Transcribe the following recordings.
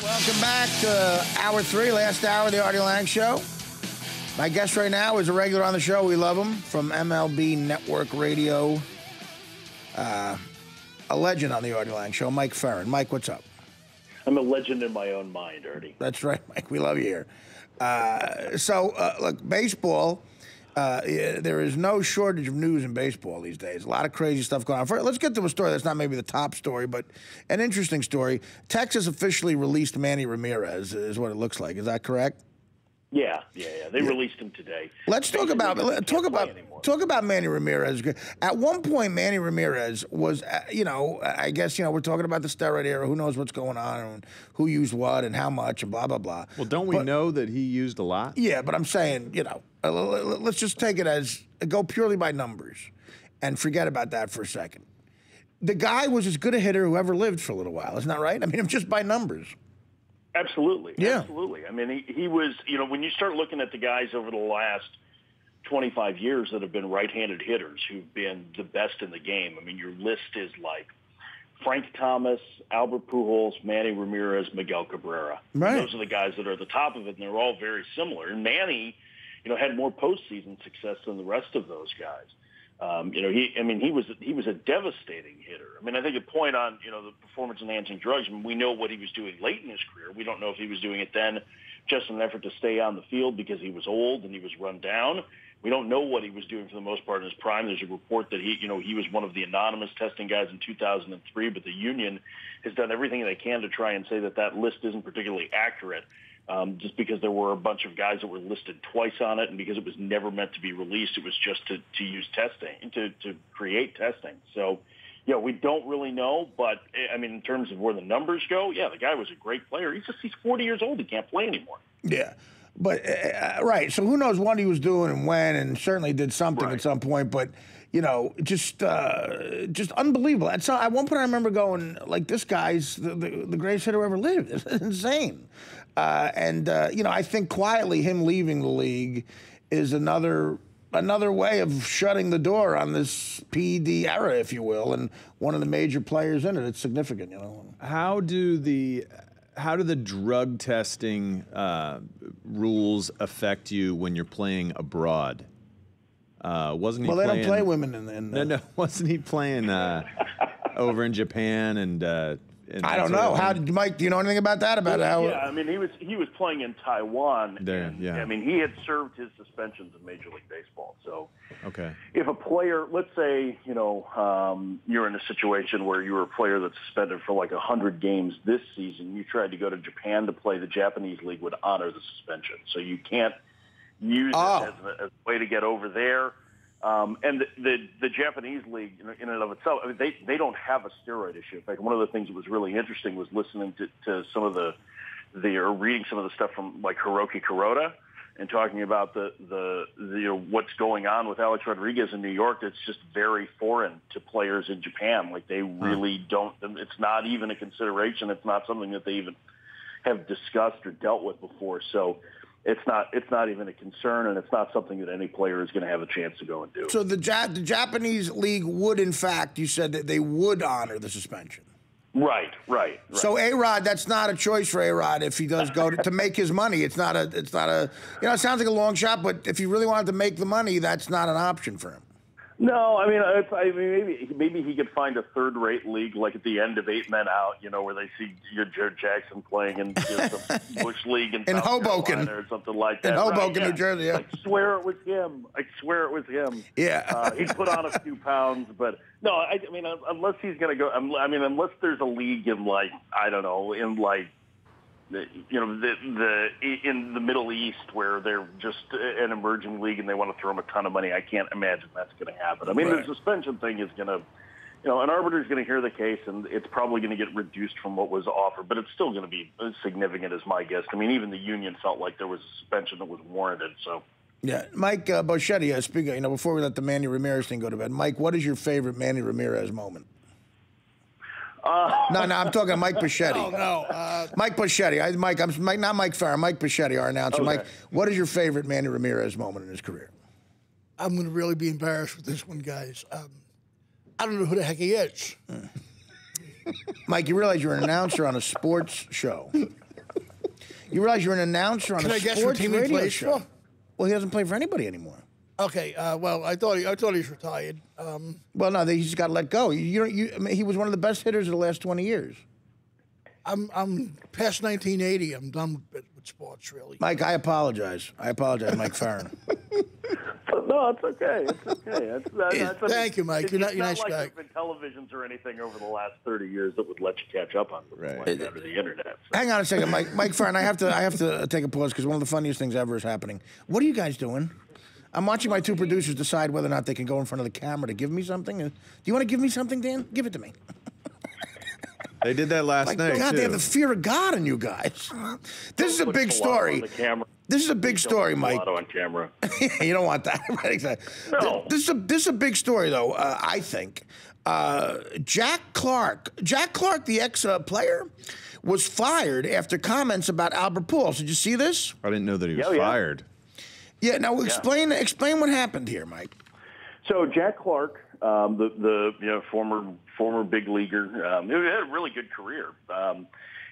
Welcome back to Hour 3, last hour of the Artie Lange Show. My guest right now is a regular on the show. We love him from MLB Network Radio. A legend on the Artie Lange Show, Mike Ferrin. Mike, what's up? I'm a legend in my own mind, Artie. That's right, Mike. We love you here. Look, baseball, there is no shortage of news in baseball these days. A lot of crazy stuff going on. Let's get to a story that's not maybe the top story, but an interesting story. Texas officially released Manny Ramirez, is what it looks like. Is that correct? Yeah. They released him today. Let's talk about Manny Ramirez. At one point, Manny Ramirez was, I guess, we're talking about the steroid era. Who knows what's going on and who used what and how much and blah, blah, blah. Well, don't we know that he used a lot? Yeah, but I'm saying, let's just take it as go purely by numbers and forget about that for a second. The guy was as good a hitter who ever lived for a little while. Isn't that right? I mean, just by numbers. Absolutely. Yeah. Absolutely. I mean, he was, when you start looking at the guys over the last 25 years that have been right-handed hitters who've been the best in the game, I mean, your list is like Frank Thomas, Albert Pujols, Manny Ramirez, Miguel Cabrera. Right. Those are the guys that are at the top of it, and they're all very similar. And Manny, had more postseason success than the rest of those guys. He was a devastating hitter. I mean, I think a point on, the performance-enhancing drugs, we know what he was doing late in his career. We don't know if he was doing it then just in an effort to stay on the field because he was old and he was run down. We don't know what he was doing for the most part in his prime. There's a report that he was one of the anonymous testing guys in 2003, but the union has done everything they can to try and say that list isn't particularly accurate. Just because there were a bunch of guys that were listed twice on it and because it was never meant to be released, it was just to use testing, to create testing. So, we don't really know, but, I mean, in terms of where the numbers go, the guy was a great player. He's 40 years old. He can't play anymore. Yeah. But, right, so who knows what he was doing and when, and certainly did something at some point, but, just unbelievable. At one point I remember going, like, this guy's the greatest hitter who ever lived. It's insane. I think quietly him leaving the league is another way of shutting the door on this PED era, if you will, and one of the major players in it. It's significant, How do the drug testing rules affect you when you're playing abroad? Wasn't he? Well, they playing, don't play women in the... No. Wasn't he playing over in Japan and I don't know. Mike? Do you know anything about that? Yeah, I mean, he was playing in Taiwan. There, yeah. I mean, he had served his suspensions in Major League Baseball. So, okay. If a player, let's say, you're in a situation where you're a player that's suspended for like 100 games this season, you tried to go to Japan to play, the Japanese league would honor the suspension. So you can't use it as a way to get over there. And the Japanese league, in and of itself, I mean, they don't have a steroid issue. In fact, one of the things that was really interesting was listening to some of or reading some of the stuff from like Hiroki Kuroda and talking about the what's going on with Alex Rodriguez in New York. It's just very foreign to players in Japan. Like they really don't. It's not even a consideration. It's not something that they even have discussed or dealt with before. So. It's not even a concern, and it's not something that any player is going to have a chance to go and do. So the Japanese league would, in fact, you said that they would honor the suspension. Right. So A-Rod, that's not a choice for A-Rod if he does go to make his money. It's not a. It sounds like a long shot, but if he really wanted to make the money, that's not an option for him. No, I mean, maybe he could find a third-rate league like at the end of 8 Men Out, where they see Jared Jackson playing in some bush league in South Hoboken Carolina or something like that. In Hoboken, New Jersey. Yeah. I swear it was him. Yeah, he put on a few pounds, but no, I mean, unless he's going to go, unless there's a league in like in the Middle East where they're just an emerging league and they want to throw them a ton of money, I can't imagine that's going to happen. I mean, the suspension thing is going to, an arbiter is going to hear the case and it's probably going to get reduced from what was offered, but it's still going to be significant, is my guess. I mean, even the union felt like there was a suspension that was warranted. So. Yeah, Mike Boschetti, speaking, before we let the Manny Ramirez thing go to bed, Mike, what is your favorite Manny Ramirez moment? No, I'm talking Mike Boschetti. No. Mike Boschetti. Not Mike Ferrin, Mike Boschetti, our announcer. Okay. Mike, what is your favorite Manny Ramirez moment in his career? I'm going to really be embarrassed with this one, guys. I don't know who the heck he is. Mike, you realize you're an announcer on a sports show. You realize you're an announcer on Can a I guess what sports team he radio plays show. for? Well, he doesn't play for anybody anymore. Okay. Well, I thought he's retired. Well, no, he's got to let go. I mean, he was one of the best hitters of the last 20 years. I'm past 1980. I'm done with sports, really. Mike, I apologize. Mike Ferrin. No, it's okay. It's okay. Thank you, Mike. You're not nice like guy. there's been televisions or anything over the last 30 years that would let you catch up on something like that or the internet. So. Hang on a second, Mike Ferrin. I have to take a pause because one of the funniest things ever is happening. What are you guys doing? I'm watching my two producers decide whether or not they can go in front of the camera to give me something. Do you want to give me something, Dan? Give it to me. They did that last night, God, too. they have the fear of God in you guys. This is a big story. This is a big story, Mike. On camera. You don't want that. Right, exactly. No. This is a big story, though, I think. Jack Clark, the ex-player, was fired after comments about Albert Pujols. Did you see this? I didn't know that he was fired. Yeah, now explain what happened here, Mike. So Jack Clark, the former big leaguer, who had a really good career,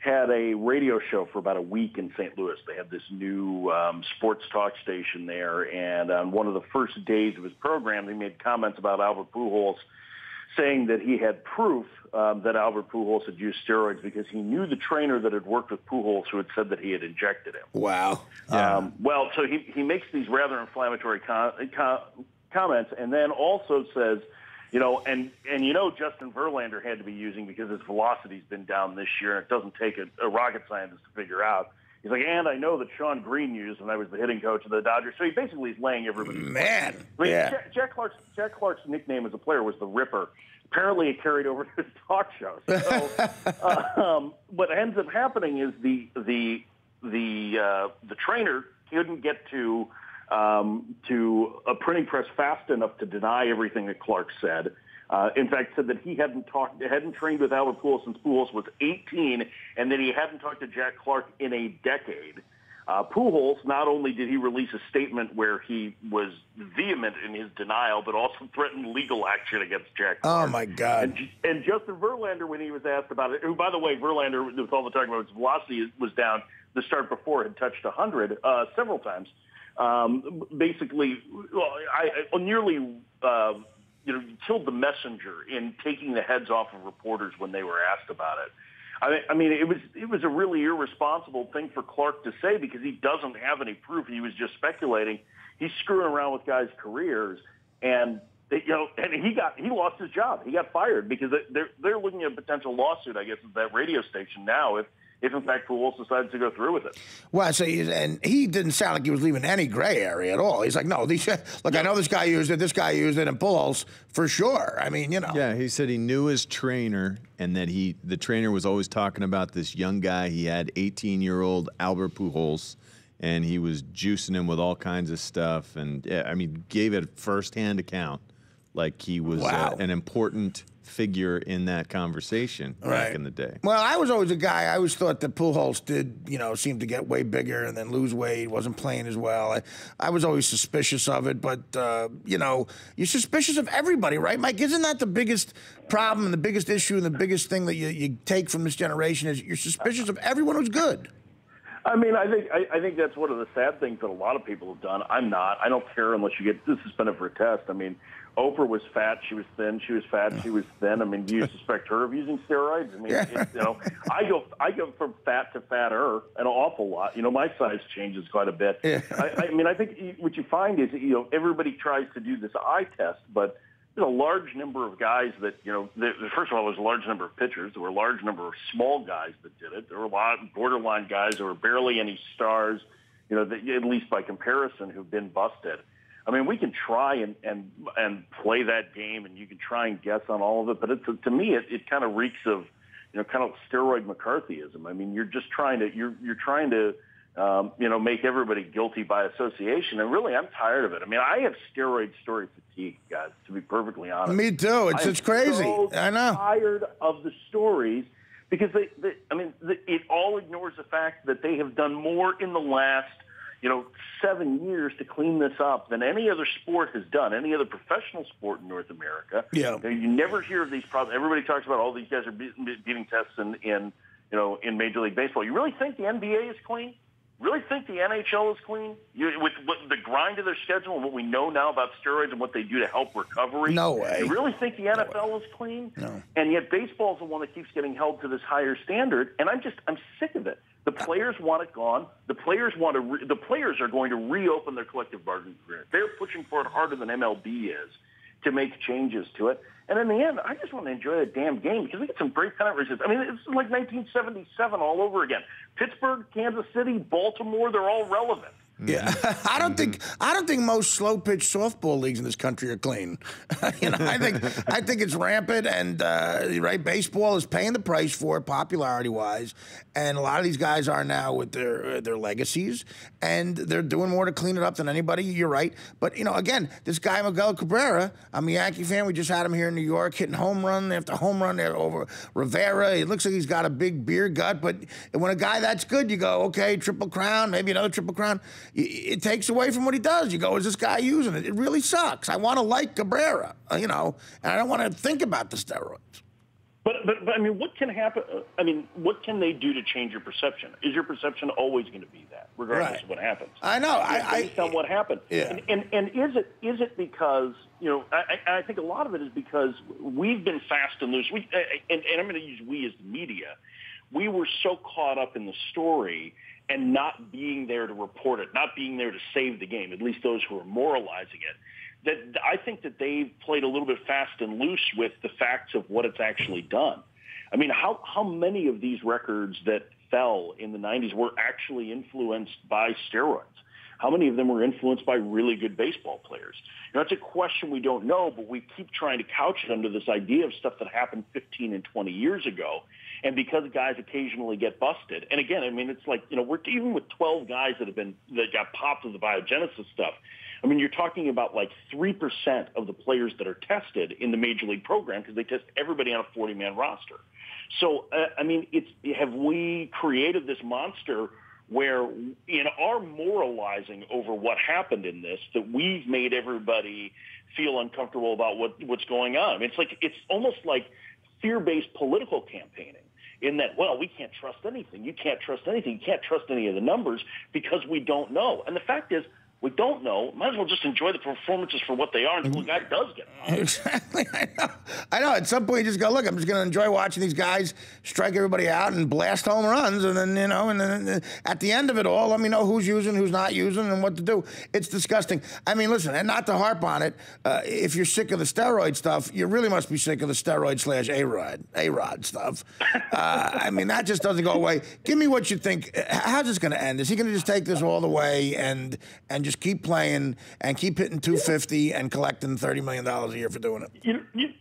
had a radio show for about a week in St. Louis. They had this new sports talk station there, and on one of the first days of his program, they made comments about Albert Pujols, saying that he had proof that Albert Pujols had used steroids because he knew the trainer that had worked with Pujols who had said that he had injected him. Wow. Yeah. Well, so he makes these rather inflammatory comments, and then also says, and Justin Verlander had to be using because his velocity's been down this year, and it doesn't take a rocket scientist to figure out. He's like, and I know that Sean Green used when I was the hitting coach of the Dodgers. So he basically is laying everybody. Man, I mean, yeah. Jack Clark's nickname as a player was the Ripper. Apparently, it carried over to his talk shows. So, what ends up happening is the trainer couldn't get to a printing press fast enough to deny everything that Clark said. In fact, said that he hadn't trained with Albert Pujols since Pujols was 18, and that he hadn't talked to Jack Clark in a decade. Pujols, not only did he release a statement where he was vehement in his denial, but also threatened legal action against Jack Clark. Oh, my God. And Justin Verlander, when he was asked about it, who, by the way, Verlander, with all the talk about his velocity, was down the start before, had touched 100 several times. Basically, nearly killed the messenger in taking the heads off of reporters when they were asked about it. I mean, it was a really irresponsible thing for Clark to say because he doesn't have any proof. He was just speculating. He's screwing around with guys' careers, and he lost his job. He got fired because they're looking at a potential lawsuit, I guess, at that radio station now if in fact Pujols decides to go through with it. Well, so he didn't sound like he was leaving any gray area at all. He's like, no, I know this guy used it, and Pujols for sure. I mean, Yeah, he said he knew his trainer, and that the trainer was always talking about this young guy. He had 18-year-old Albert Pujols, and he was juicing him with all kinds of stuff, and gave it a first-hand account, like he was an important figure in that conversation back in the day. Well, I was always a guy. I always thought that Pujols did, seem to get way bigger and then lose weight. Wasn't playing as well. I was always suspicious of it, but you're suspicious of everybody, right, Mike? Isn't that the biggest problem and the biggest issue and the biggest thing that you take from this generation is you're suspicious of everyone who's good? I mean, I think that's one of the sad things that a lot of people have done. I'm not. I don't care unless you get suspended for a test. I mean, Oprah was fat, she was thin. She was fat, she was thin. I mean, do you suspect her of using steroids? I mean, I go from fat to fatter an awful lot. My size changes quite a bit. Yeah. I think what you find is everybody tries to do this eye test, but there's a large number of guys that first of all, there's a large number of pitchers. There were a large number of small guys that did it. There were a lot of borderline guys. There were barely any stars. That, at least by comparison, who've been busted. I mean, we can try and play that game, and you can try and guess on all of it, but to me, it kind of reeks of, kind of steroid McCarthyism. I mean, you're just trying to make everybody guilty by association, and really, I'm tired of it. I mean, I have steroid story fatigue, guys. To be perfectly honest, me too. It's crazy. I know. Tired of the stories because it all ignores the fact that they have done more in the last 7 years to clean this up than any other sport has done, any other professional sport in North America. Yeah. You never hear of these problems. Everybody talks about all these guys are beating tests in in Major League Baseball. You really think the NBA is clean? Really think the NHL is clean? With the grind of their schedule and what we know now about steroids and what they do to help recovery? No way. You really think the NFL is clean? No. And yet baseball is the one that keeps getting held to this higher standard, and I'm sick of it. The players want it gone. The players the players are going to reopen their collective bargaining agreement. They're pushing for it harder than MLB is to make changes to it. And in the end, I just want to enjoy the damn game because we get some great pennant races. I mean, it's like 1977 all over again. Pittsburgh, Kansas City, Baltimore, they're all relevant. Yeah, I don't think most slow pitch softball leagues in this country are clean. I think it's rampant, and right, baseball is paying the price for it, popularity wise, and a lot of these guys are now with their legacies, and they're doing more to clean it up than anybody. You're right, but again, this guy Miguel Cabrera, I'm a Yankee fan. We just had him here in New York, hitting home run after home run there over Rivera. It looks like he's got a big beer gut, but when a guy that's good, you go, okay, Triple Crown, maybe another Triple Crown. It takes away from what he does. You go, is this guy using it? It really sucks. I want to like Cabrera, and I don't want to think about the steroids. But I mean, what can happen? I mean, what can they do to change your perception? Is your perception always going to be that, regardless of what happens? I know. Based on what happened. Yeah. And is it because I think a lot of it is because we've been fast and loose. And I'm going to use we as the media. We were so caught up in the story and not being there to report it, not being there to save the game, at least those who are moralizing it, that I think that they've played a little bit fast and loose with the facts of what it's actually done. I mean, how many of these records that fell in the 90s were actually influenced by steroids? How many of them were influenced by really good baseball players? It's a question we don't know, but we keep trying to couch it under this idea of stuff that happened 15 and 20 years ago. And because guys occasionally get busted, and again, I mean, it's like, we're even with 12 guys that got popped with the biogenesis stuff. I mean, you're talking about like 3% of the players that are tested in the major league program because they test everybody on a 40-man roster. So, I mean, have we created this monster where in our moralizing over what happened in this, that we've made everybody feel uncomfortable about what's going on? I mean, it's almost like fear-based political campaigning. In that, well, we can't trust anything. You can't trust anything. You can't trust any of the numbers because we don't know. And the fact is, we don't know. Might as well just enjoy the performances for what they are until the guy does get them. Exactly. I know. At some point, you just go, look, I'm just going to enjoy watching these guys strike everybody out and blast home runs. And then, and then at the end of it all, let me know who's using, who's not using, and what to do. It's disgusting. I mean, listen, and not to harp on it, if you're sick of the steroid stuff, you really must be sick of the steroid / A-Rod stuff. I mean, that just doesn't go away. Give me what you think. How's this going to end? Is he going to just take this all the way and just keep playing and keep hitting 250 and collecting $30 million a year for doing it?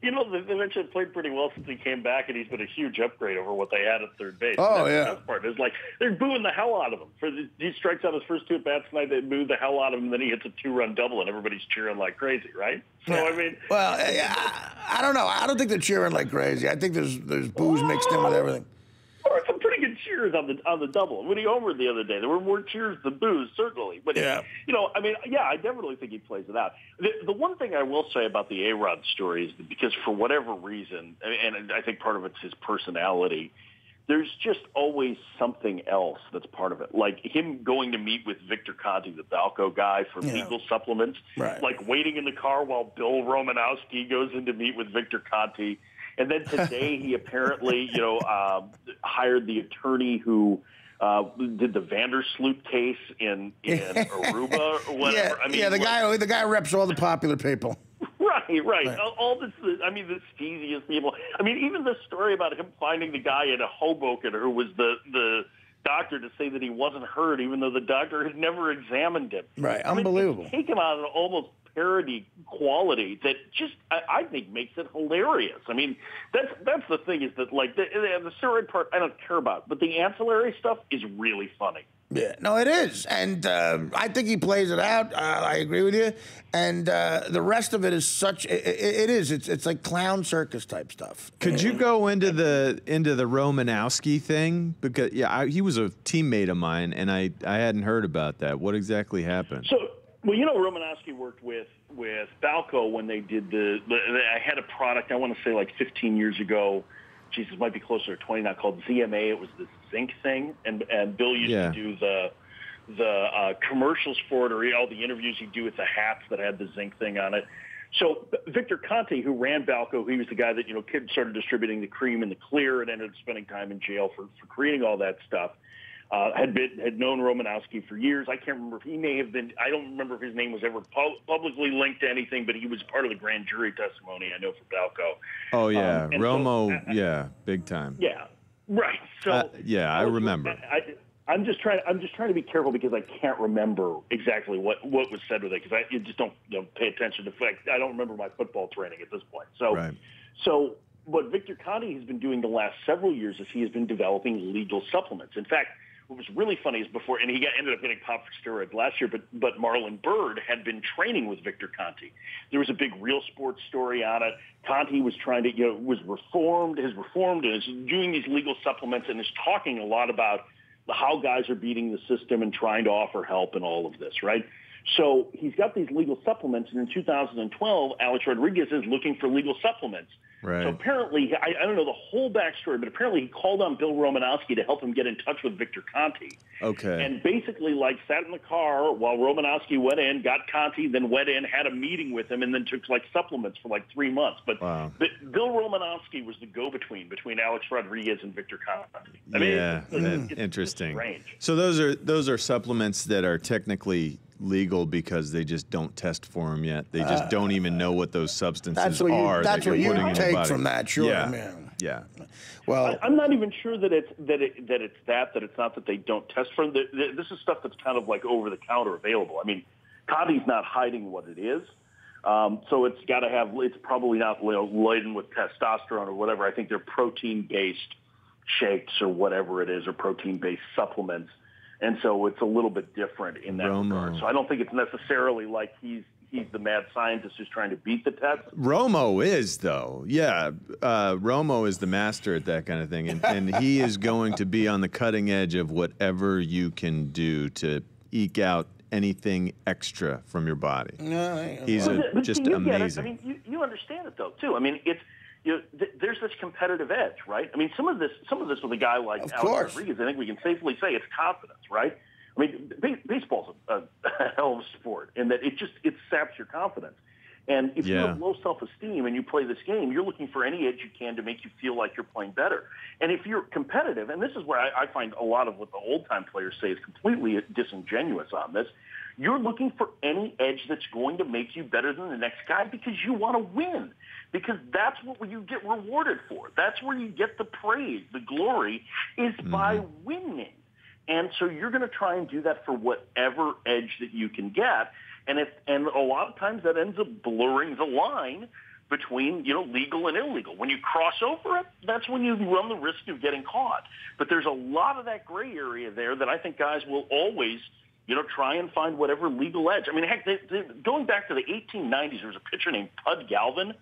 They mentioned played pretty well since he came back, and he's been a huge upgrade over what they had at third base. Oh, and that's yeah. The best part is like they're booing the hell out of him. He strikes out his first two at bats tonight. They boo the hell out of him, and then he hits a 2-run double, and everybody's cheering like crazy, right? So yeah. I mean, well, I don't know. I don't think they're cheering like crazy. I think there's boos mixed in with everything. Or some pretty good cheers on the double. When he homered the other day, there were more cheers than boos, certainly. But yeah. I definitely think he plays it out. The one thing I will say about the A-Rod story is that because for whatever reason, and I think part of it's his personality, there's just always something else that's part of it. Like him going to meet with Victor Conti, the Balco guy, for legal supplements. Right. Like waiting in the car while Bill Romanowski goes in to meet with Victor Conti. And then today he apparently, hired the attorney who did the Vandersloot case in Aruba or whatever. Yeah, the guy reps all the popular people. Right. All this, the steeziest people. I mean, even the story about him finding the guy in a Hoboken who was the doctor to say that he wasn't hurt, even though the doctor had never examined him. Right, unbelievable. It's taken on an almost parody quality that just I think makes it hilarious. I mean, that's the thing is that like the steroid part I don't care about, but the ancillary stuff is really funny. Yeah, no, it is, and I think he plays it out. I agree with you, and the rest of it is such. It's like clown circus type stuff. Could you go into the Romanowski thing? Because he was a teammate of mine, and I hadn't heard about that. What exactly happened? So, Romanowski worked with Balco when they did I had a product I want to say like 15 years ago Jesus, it might be closer to 20 now, called ZMA. It was the zinc thing, and Bill used to do the commercials for it, or all the interviews he'd do with the hats that had the zinc thing on it. So Victor Conte, who ran Balco, he was the guy that, kid started distributing the cream and the clear and ended up spending time in jail for creating all that stuff. Had known Romanowski for years. I can't remember if he may have been, I don't remember if his name was ever publicly linked to anything, but he was part of the grand jury testimony, I know, for Balco. Oh, yeah. Romo, big time. Yeah, right. So I remember. I'm just trying to be careful because I can't remember exactly what was said with it, because I just don't pay attention to fact. I don't remember my football training at this point. So what Victor Conte has been doing the last several years is he has been developing legal supplements. In fact, what was really funny is and he ended up getting popped for steroids last year, but Marlon Byrd had been training with Victor Conte. There was a big Real Sports story on it. Conte was trying to, has reformed and is doing these legal supplements and is talking a lot about how guys are beating the system and trying to offer help and all of this, right? So he's got these legal supplements, and in 2012, Alex Rodriguez is looking for legal supplements. Right. So apparently, I don't know the whole backstory, but apparently he called on Bill Romanowski to help him get in touch with Victor Conte. Okay. And basically, sat in the car while Romanowski went in, got Conte, then went in, had a meeting with him, and then took supplements for 3 months. But Bill Romanowski was the go-between between Alex Rodriguez and Victor Conte. I mean, it's interesting. Strange. So those are supplements that are technically legal because they just don't test for them yet. They just don't even know what those substances are. That's what you take from that, sure. Yeah. Well, I'm not even sure that it's not that they don't test for them. This is stuff that's kind of over the counter available. I mean, Conte's not hiding what it is. So it's got to have. It's probably not laden with testosterone or whatever. I think they're protein-based shakes or whatever it is, or protein-based supplements. And so it's a little bit different in that regard. So I don't think it's necessarily like he's the mad scientist who's trying to beat the test. Romo is, though. Yeah, Romo is the master at that kind of thing. And he is going to be on the cutting edge of whatever you can do to eke out anything extra from your body. He's just amazing. I mean, you understand it, though, too. I mean, it's... there's this competitive edge, right? I mean, some of this with a guy like Alex Rodriguez, I think we can safely say it's confidence, right? I mean, baseball's a hell of a sport in that it saps your confidence. And if you have low self-esteem and you play this game, you're looking for any edge you can to make you feel like you're playing better. And if you're competitive, and this is where I find a lot of what the old-time players say is completely disingenuous on this, you're looking for any edge that's going to make you better than the next guy because you want to win. Because that's what you get rewarded for. That's where you get the praise, the glory, is by winning. And so you're going to try and do that for whatever edge that you can get. And a lot of times that ends up blurring the line between, legal and illegal. When you cross over it, that's when you run the risk of getting caught. But there's a lot of that gray area there that I think guys will always, try and find whatever legal edge. I mean, heck, going back to the 1890s, there was a pitcher named Pud Galvin.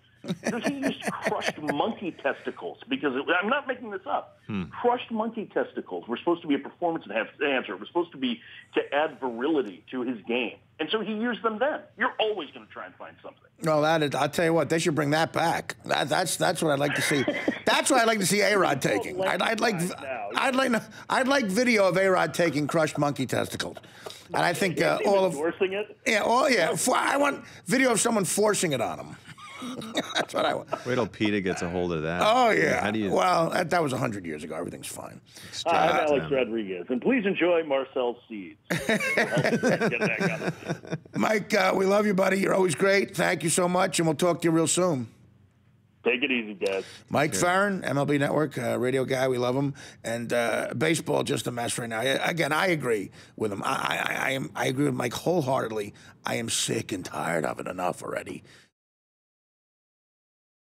He used crushed monkey testicles because I'm not making this up. Crushed monkey testicles were supposed to be a performance enhancer. It was supposed to be to add virility to his game. And so he used them then. You're always going to try and find something. No, I'll tell you what, they should bring that back. That's what I'd like to see. That's what I'd like to see A-Rod taking. I'd like video of A-Rod taking crushed monkey testicles. And I think endorsing it? Yeah, I want video of someone forcing it on him. That's what I want. Wait till PETA gets a hold of that. Oh, yeah. How do you... Well, that was 100 years ago. Everything's fine. I'm Alex Rodriguez, and please enjoy Marcel's seeds. Mike, we love you, buddy. You're always great. Thank you so much, and we'll talk to you real soon. Take it easy, Dad. Mike Ferrin, MLB Network, radio guy. We love him. And baseball, just a mess right now. Again, I agree with him. I agree with Mike wholeheartedly. I am sick and tired of it enough already.